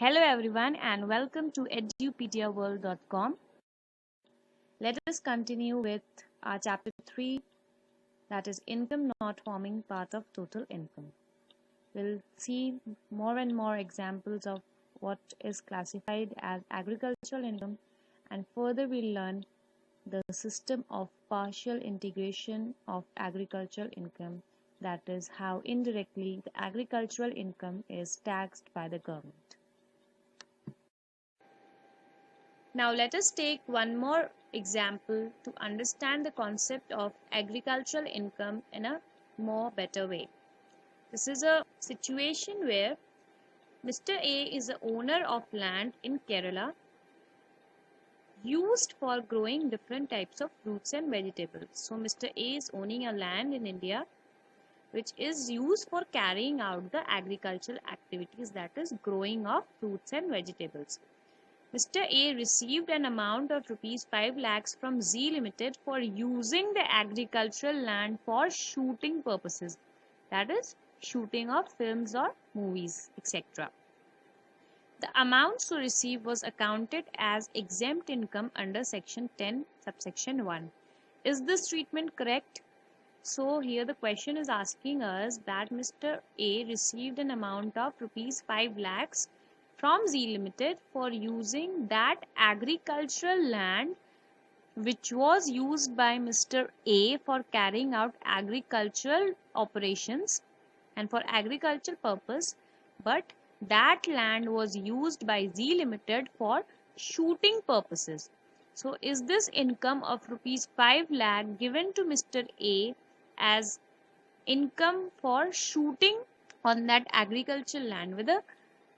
Hello everyone and welcome to edupediaworld.com. Let us continue with our chapter 3, that is income not forming part of total income. We'll see more and more examples of what is classified as agricultural income, and further we'll learn the system of partial integration of agricultural income, that is how indirectly the agricultural income is taxed by the government. Now let us take one more example to understand the concept of agricultural income in a more better way. This is a situation where Mr. A is the owner of land in Kerala used for growing different types of fruits and vegetables. So Mr. A is owning a land in India which is used for carrying out the agricultural activities, that is growing of fruits and vegetables. Mr. A received an amount of rupees 5 lakhs from Z Limited for using the agricultural land for shooting purposes, that is shooting of films or movies, etc. The amount to receive was accounted as exempt income under section 10 subsection 1. Is this treatment correct? So here the question is asking us that Mr. A received an amount of rupees 5 lakhs from Z Limited for using that agricultural land which was used by Mr. A for carrying out agricultural operations and for agricultural purpose, but that land was used by Z Limited for shooting purposes. So is this income of rupees 5 lakh given to Mr. A as income for shooting on that agricultural land, whether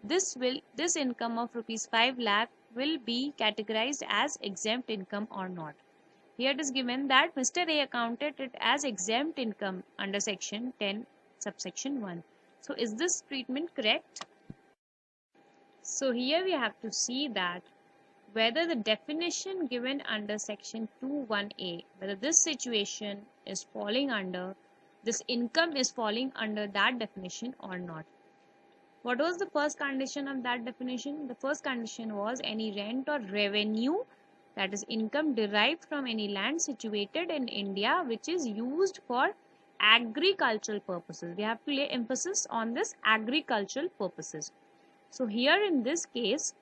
this income of rupees 5 lakh will be categorized as exempt income or not? Here it is given that Mr. A accounted it as exempt income under section 10 subsection 1. So is this treatment correct? So here we have to see that whether the definition given under section 2(1)(a), whether this situation is falling under, this income is falling under that definition or not. What was the first condition of that definition? The first condition was any rent or revenue, that is income derived from any land situated in India which is used for agricultural purposes. We have to lay emphasis on this agricultural purposes. So here in this case,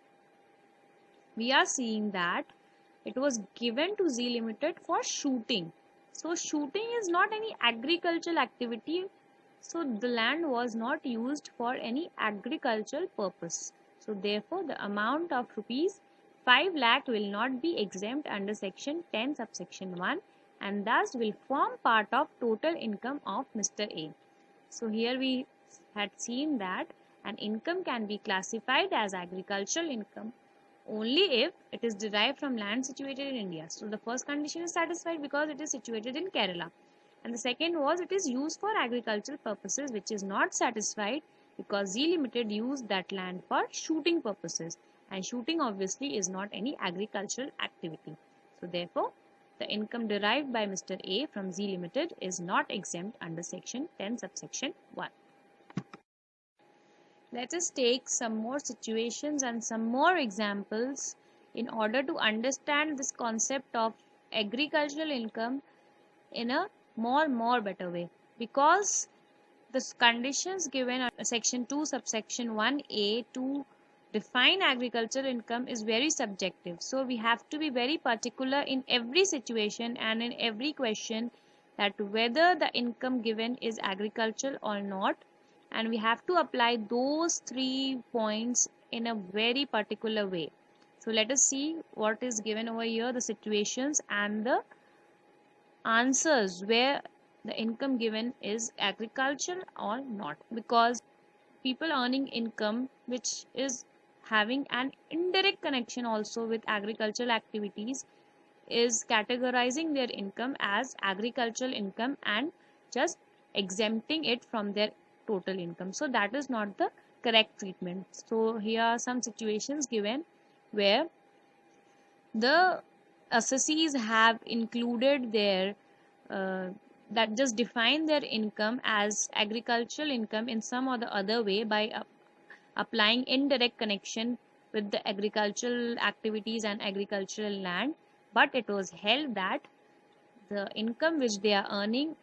we are seeing that it was given to Z Limited for shooting. So shooting is not any agricultural activity. So the land was not used for any agricultural purpose. So therefore the amount of rupees 5 lakh will not be exempt under section 10 subsection 1 and thus will form part of total income of Mr. A. So here we had seen that an income can be classified as agricultural income only if it is derived from land situated in India. So the first condition is satisfied because it is situated in Kerala. And the second was it is used for agricultural purposes, which is not satisfied because Z Limited used that land for shooting purposes, and shooting obviously is not any agricultural activity. So therefore the income derived by Mr. A from Z Limited is not exempt under section 10 subsection 1. Let us take some more situations and some more examples in order to understand this concept of agricultural income in a more better way, because the conditions given under section 2 subsection 1(a) to define agricultural income is very subjective. So we have to be very particular in every situation and in every question that whether the income given is agricultural or not, and we have to apply those 3 points in a very particular way. So let us see what is given over here, the situations and the answers where the income given is agricultural or not, because people earning income which is having an indirect connection also with agricultural activities is categorizing their income as agricultural income and just exempting it from their total income. So that is not the correct treatment. So here are some situations given where the assessees have included their that just define their income as agricultural income in some or the other way by applying indirect connection with the agricultural activities and agricultural land, but it was held that the income which they are earning,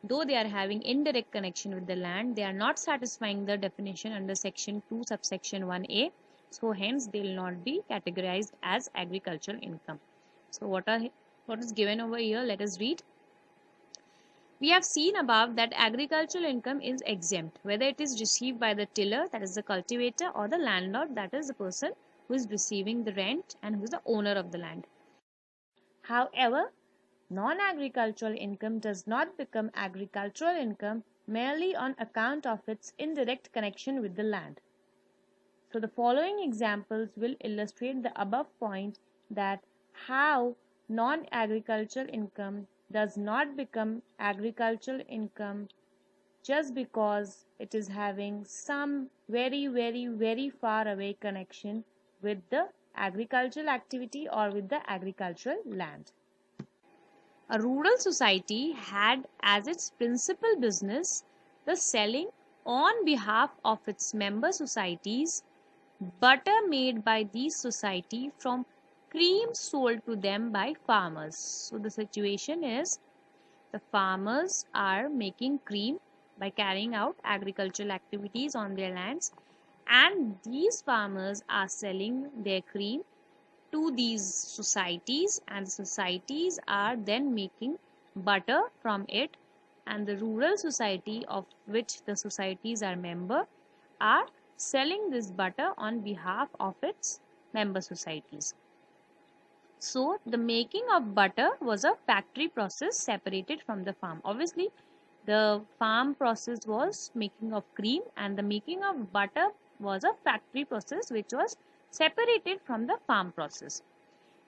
though they are having indirect connection with the land, they are not satisfying the definition under section 2 subsection 1a, so hence they will not be categorized as agricultural income. So what is given over here? Let us read. We have seen above that agricultural income is exempt, whether it is received by the tiller, that is the cultivator, or the landlord, that is the person who is receiving the rent and who is the owner of the land. However, non-agricultural income does not become agricultural income merely on account of its indirect connection with the land. So the following examples will illustrate the above point, that how non-agricultural income does not become agricultural income just because it is having some very far away connection with the agricultural activity or with the agricultural land. A rural society had as its principal business the selling on behalf of its member societies butter made by these society from cream sold to them by farmers. So the situation is the farmers are making cream by carrying out agricultural activities on their lands, and these farmers are selling their cream to these societies, and the societies are then making butter from it, and the rural society of which the societies are member are selling this butter on behalf of its member societies. So the making of butter was a factory process separated from the farm. Obviously, the farm process was making of cream, and the making of butter was a factory process which was separated from the farm process.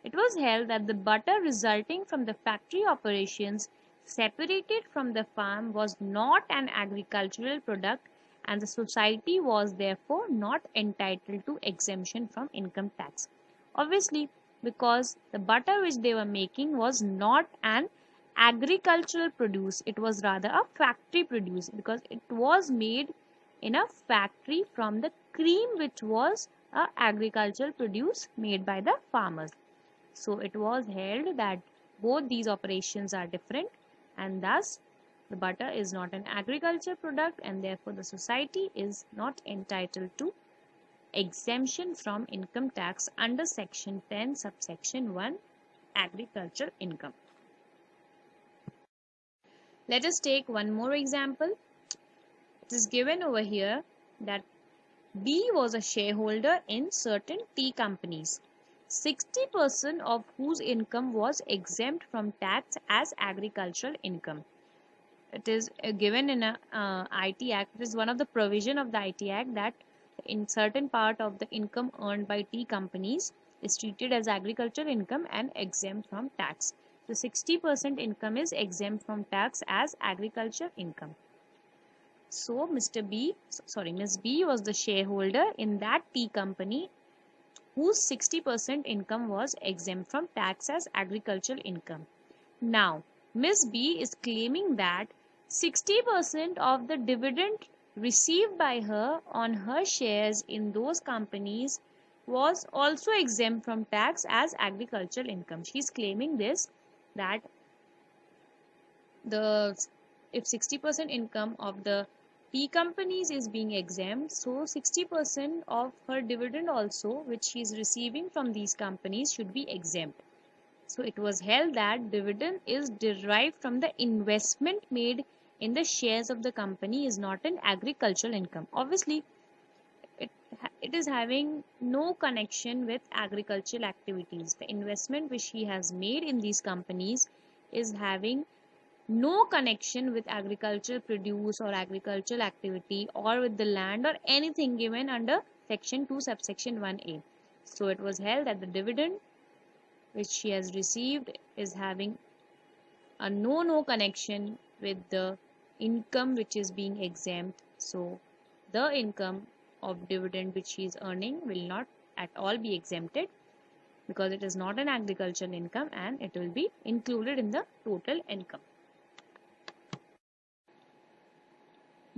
It was held that the butter resulting from the factory operations separated from the farm was not an agricultural product, and the society was therefore not entitled to exemption from income tax. Obviously, because the butter which they were making was not an agricultural produce, it was rather a factory produce, because it was made in a factory from the cream which was a agricultural produce made by the farmers. So it was held that both these operations are different, and thus the butter is not an agriculture product, and therefore the society is not entitled to exemption from income tax under section 10 subsection 1 agricultural income. Let us take one more example. It is given over here that B was a shareholder in certain tea companies, 60% of whose income was exempt from tax as agricultural income. It is given in a IT Act. It is one of the provision of the IT Act that in certain part of the income earned by tea companies is treated as agricultural income and exempt from tax. So 60% income is exempt from tax as agriculture income. So Ms. B was the shareholder in that tea company whose 60% income was exempt from tax as agricultural income. Now, Ms. B is claiming that 60% of the dividend received by her on her shares in those companies was also exempt from tax as agricultural income. She is claiming this, that if 60% income of the tea companies is being exempt, so 60% of her dividend also which she is receiving from these companies should be exempt. So it was held that dividend is derived from the investment made in the shares of the company is not an agricultural income. Obviously, it is having no connection with agricultural activities. The investment which she has made in these companies is having no connection with agricultural produce or agricultural activity or with the land or anything given under section 2 subsection 1a. So it was held that the dividend which she has received is having a no connection with the income which is being exempt. So the income of dividend which she is earning will not at all be exempted, because it is not an agricultural income and it will be included in the total income.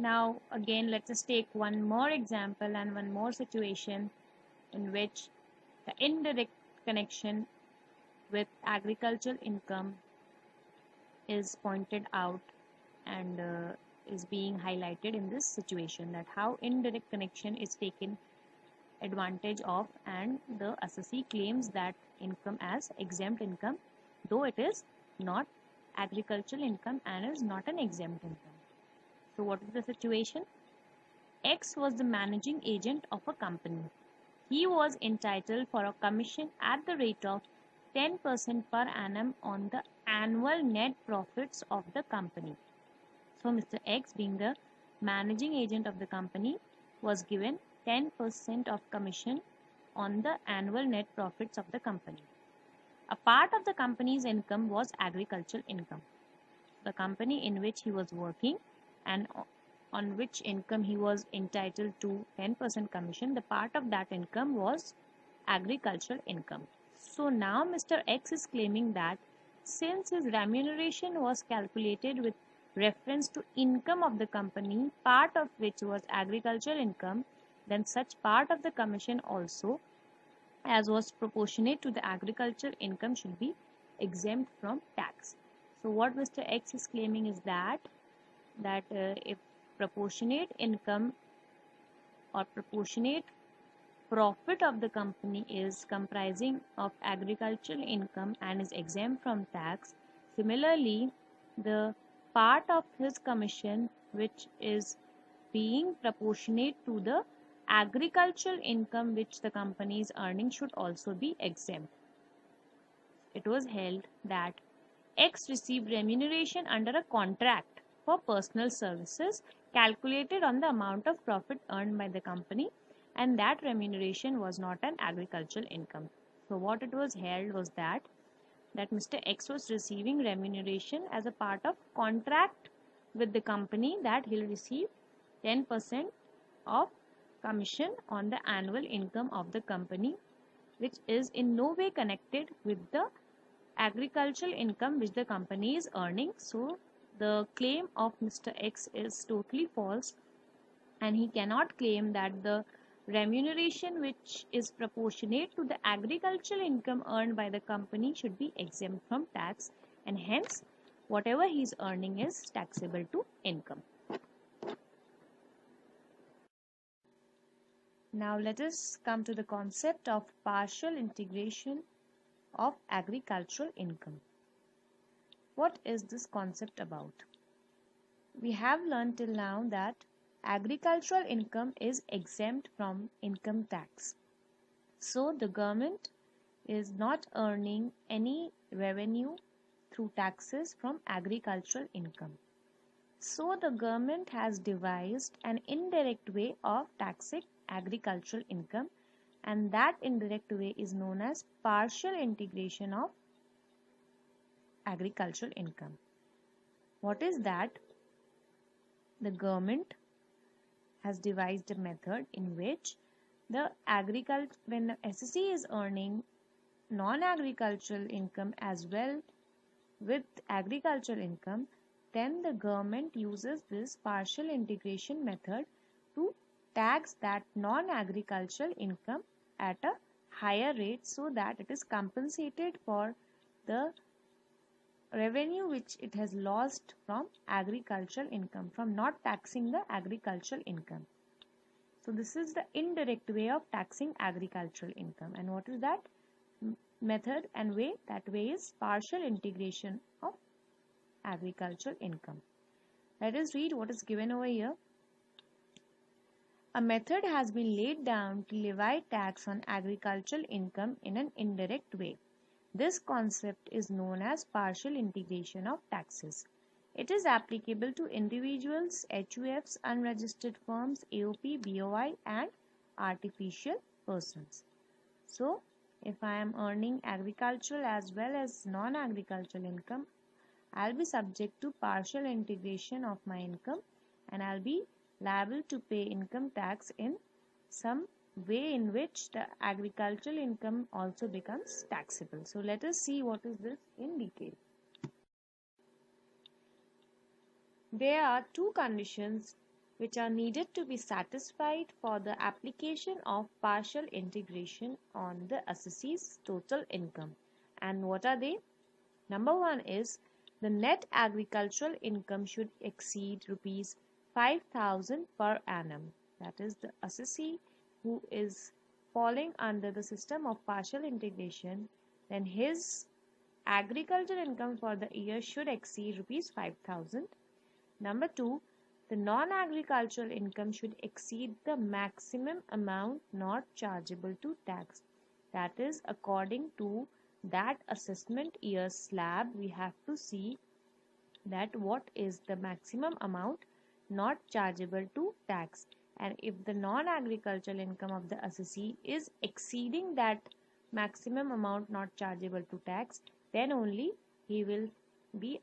Now again, let us take one more example and one more situation in which the indirect connection with agricultural income is pointed out and is being highlighted in this situation, that how indirect connection is taken advantage of, and the assessee claims that income as exempt income, though it is not agricultural income and is not an exempt income. So what is the situation? X was the managing agent of a company. He was entitled for a commission at the rate of 10% per annum on the annual net profits of the company. So Mr. X, being the managing agent of the company, was given 10% of commission on the annual net profits of the company. A part of the company's income was agricultural income. The company in which he was working and on which income he was entitled to 10% commission, the part of that income was agricultural income. So now Mr. X is claiming that since his remuneration was calculated with reference to income of the company, part of which was agricultural income, then such part of the commission also, as was proportionate to the agricultural income, should be exempt from tax. So what Mr. X is claiming is that if proportionate income or proportionate profit of the company is comprising of agricultural income and is exempt from tax, similarly the part of his commission which is being proportionate to the agricultural income which the company is earning should also be exempt. It was held that X received remuneration under a contract for personal services calculated on the amount of profit earned by the company, and that remuneration was not an agricultural income. So what it was held was that Mr. X was receiving remuneration as a part of contract with the company, that he'll receive 10% of commission on the annual income of the company, which is in no way connected with the agricultural income which the company is earning. So the claim of Mr. X is totally false, and he cannot claim that the remuneration which is proportionate to the agricultural income earned by the company should be exempt from tax, and hence whatever he is earning is taxable to income. Now let us come to the concept of partial integration of agricultural income. What is this concept about? We have learned till now that agricultural income is exempt from income tax. So the government is not earning any revenue through taxes from agricultural income. So the government has devised an indirect way of taxing agricultural income, and that indirect way is known as partial integration of agricultural income. What is that? The government has devised a method in which when the assessee is earning non-agricultural income as well with agricultural income, then the government uses this partial integration method to tax that non-agricultural income at a higher rate, so that it is compensated for the revenue which it has lost from agricultural income, from not taxing the agricultural income. So this is the indirect way of taxing agricultural income. And what is that method and way? That way is partial integration of agricultural income. Let us read what is given over here. A method has been laid down to levy tax on agricultural income in an indirect way. This concept is known as partial integration of taxes. It is applicable to individuals, HUFs, unregistered firms, AOP, BOI, and artificial persons. So, if I am earning agricultural as well as non-agricultural income, I'll be subject to partial integration of my income, and I'll be liable to pay income tax in some way in which the agricultural income also becomes taxable. So let us see what is this in detail. There are two conditions which are needed to be satisfied for the application of partial integration on the assessee's total income. And what are they? Number one is the net agricultural income should exceed rupees 5,000 per annum. That is, the assessee who is falling under the system of partial integration, then his agricultural income for the year should exceed rupees 5,000. Number two, the non-agricultural income should exceed the maximum amount not chargeable to tax. That is, according to that assessment year slab, we have to see that what is the maximum amount not chargeable to tax. And if the non-agricultural income of the assessee is exceeding that maximum amount not chargeable to tax, then only he will be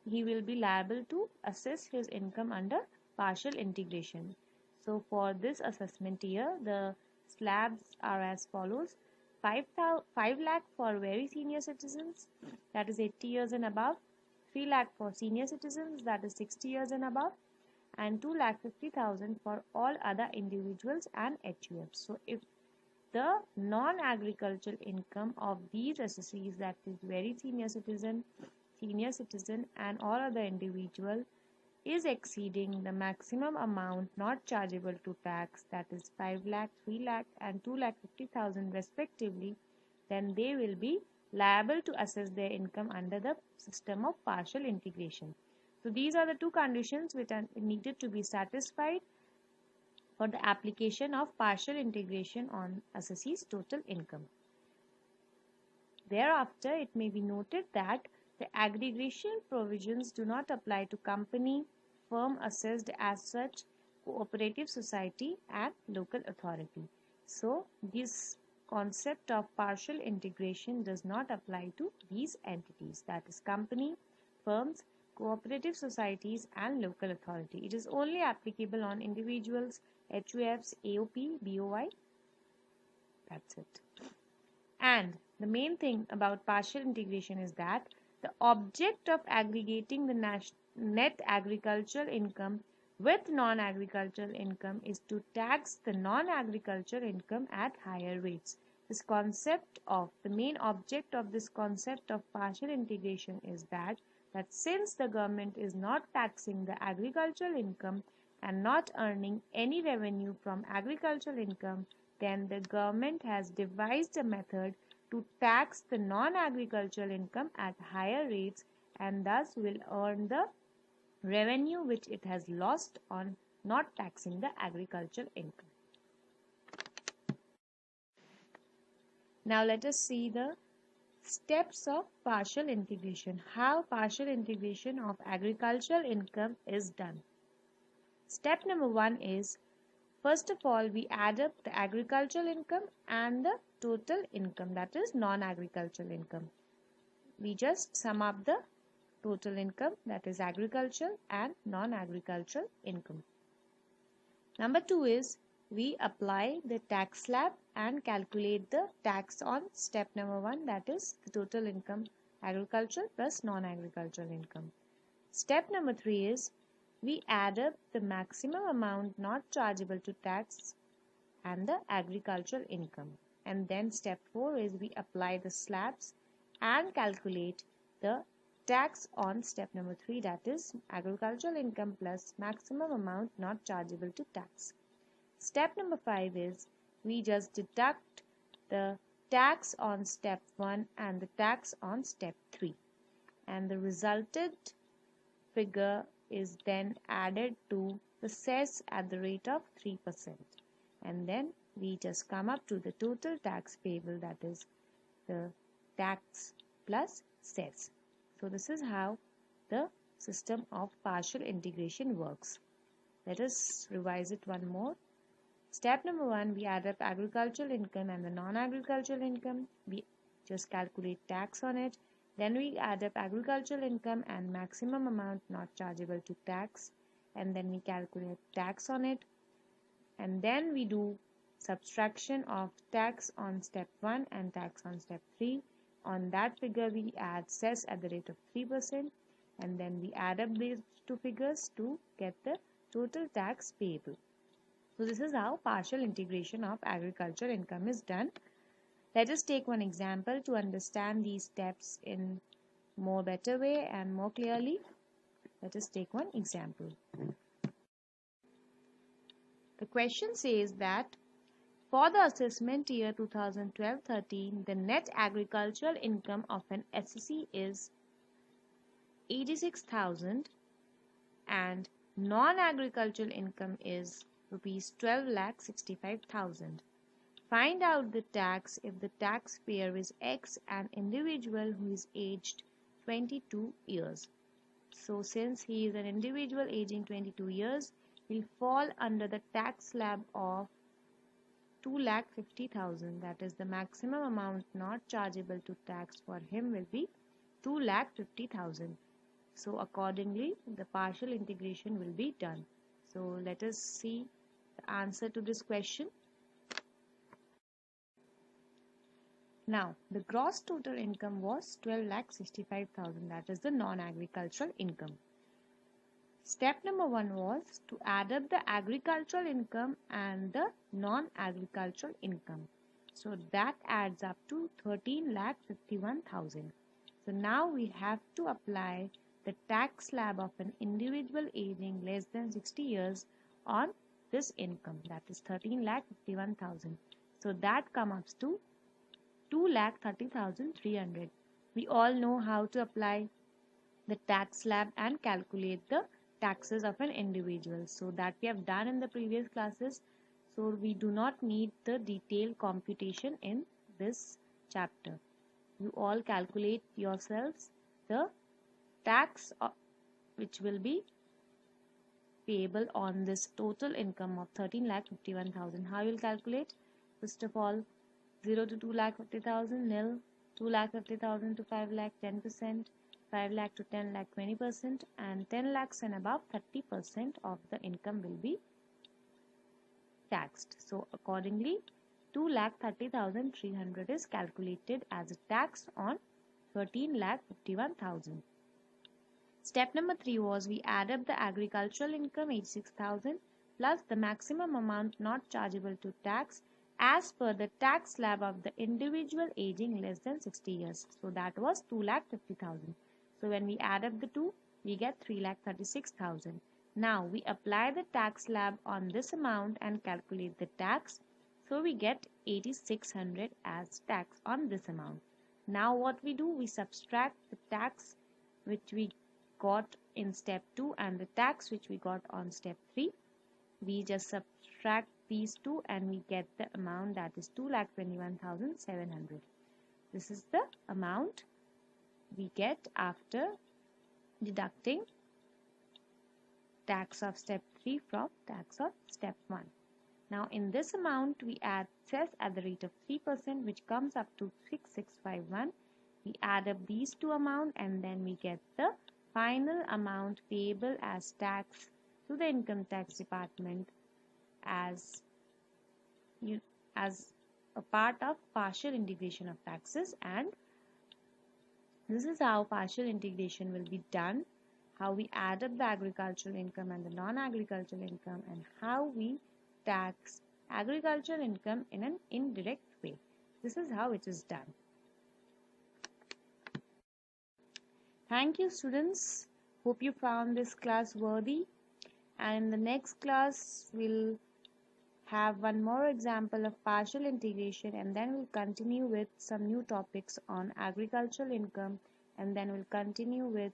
liable to assess his income under partial integration. So for this assessment year, the slabs are as follows: 5 lakh for very senior citizens, that is 80 years and above; 3 lakh for senior citizens, that is 60 years and above; and 2,50,000 for all other individuals and HUFs. So if the non-agricultural income of these assessees, that is very senior citizen and all other individual, is exceeding the maximum amount not chargeable to tax, that is 5 lakh, 3 lakh and 2,50,000 respectively, then they will be liable to assess their income under the system of partial integration. So these are the two conditions which are needed to be satisfied for the application of partial integration on assessee's total income. Thereafter, it may be noted that the aggregation provisions do not apply to company, firm assessed as such, cooperative society and local authority. So this concept of partial integration does not apply to these entities, that is company, firms, cooperative societies and local authority. It is only applicable on individuals, HUFs, AOP, BOI. That's it. And the main thing about partial integration is that the object of aggregating the net agricultural income with non-agricultural income is to tax the non-agricultural income at higher rates. The main object of this concept of partial integration is that since the government is not taxing the agricultural income and not earning any revenue from agricultural income, then the government has devised a method to tax the non-agricultural income at higher rates and thus will earn the revenue which it has lost on not taxing the agricultural income. Now let us see the steps of partial integration. How partial integration of agricultural income is done. Step number 1 is, first of all, we add up the agricultural income and the total income, that is non-agricultural income. We just sum up the total income, that is agricultural and non-agricultural income. Number 2 is, we apply the tax slab and calculate the tax on step number 1, that is the total income agricultural plus non-agricultural income. Step number 3 is, we add up the maximum amount not chargeable to tax and the agricultural income. And then step 4 is, we apply the slabs and calculate the tax on step number 3, that is agricultural income plus maximum amount not chargeable to tax. Step number 5 is, we just deduct the tax on step 1 and the tax on step 3, and the resulted figure is then added to the cess at the rate of 3%, and then we just come up to the total tax payable, that is the tax plus cess. So this is how the system of partial integration works. Let us revise it one more. Step number 1, we add up agricultural income and the non-agricultural income. We just calculate tax on it. Then we add up agricultural income and maximum amount not chargeable to tax, and then we calculate tax on it, and then we do subtraction of tax on step 1 and tax on step 3. On that figure we add cess at the rate of 3%, and then we add up these two figures to get the total tax payable. So this is how partial integration of agricultural income is done. Let us take one example to understand these steps in more better way and more clearly. Let us take one example. The question says that for the assessment year 2012-13, the net agricultural income of an SC is 86,000 and non-agricultural income is rupees 12,65,000. Find out the tax if the taxpayer is X, an individual who is aged 22 years. So since he is an individual aging 22 years, he will fall under the tax slab of 2,50,000. That is, the maximum amount not chargeable to tax for him will be 2,50,000. So accordingly, the partial integration will be done. So let us see the answer to this question. Now, the gross total income was 12,65,000. That is the non-agricultural income. Step number 1 was to add up the agricultural income and the non-agricultural income. So that adds up to 13,51,000. So now we have to apply the tax slab of an individual aging less than 60 years on this income. That is 13,51,000. So that comes to 2,30,300. We all know how to apply the tax slab and calculate the taxes of an individual. So that we have done in the previous classes. So we do not need the detailed computation in this chapter. You all calculate yourselves the tax which will be payable on this total income of 13,51,000. How you will calculate? First of all, 0 to 2,50,000, nil, 2,50,000 to 5 lakh, 10%, 5 lakh to 10 lakh, 20%, and 10 lakhs and above, 30% of the income will be taxed. So accordingly, 2,30,300 is calculated as a tax on 13,51,000. Step number 3 was we add up the agricultural income 86,000 plus the maximum amount not chargeable to tax as per the tax slab of the individual aging less than 60 years. So that was 2,50,000. So when we add up the two, we get 3,36,000. Now we apply the tax slab on this amount and calculate the tax. So we get 8,600 as tax on this amount. Now what we do, we subtract the tax which we got in step 2 and the tax which we got on step 3. We just subtract these two and we get the amount, that is 2,21,700. This is the amount we get after deducting tax of step 3 from tax of step 1. Now in this amount we add cess at the rate of 3% which comes up to 6,651. We add up these two amounts and then we get the final amount payable as tax to the income tax department as a part of partial integration of taxes. And this is how partial integration will be done, how we add up the agricultural income and the non-agricultural income, and how we tax agricultural income in an indirect way. This is how it is done. Thank you, students. Hope you found this class worthy. And in the next class, we'll have one more example of partial integration, and then we'll continue with some new topics on agricultural income, and then we'll continue with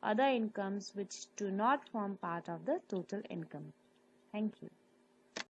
other incomes which do not form part of the total income. Thank you.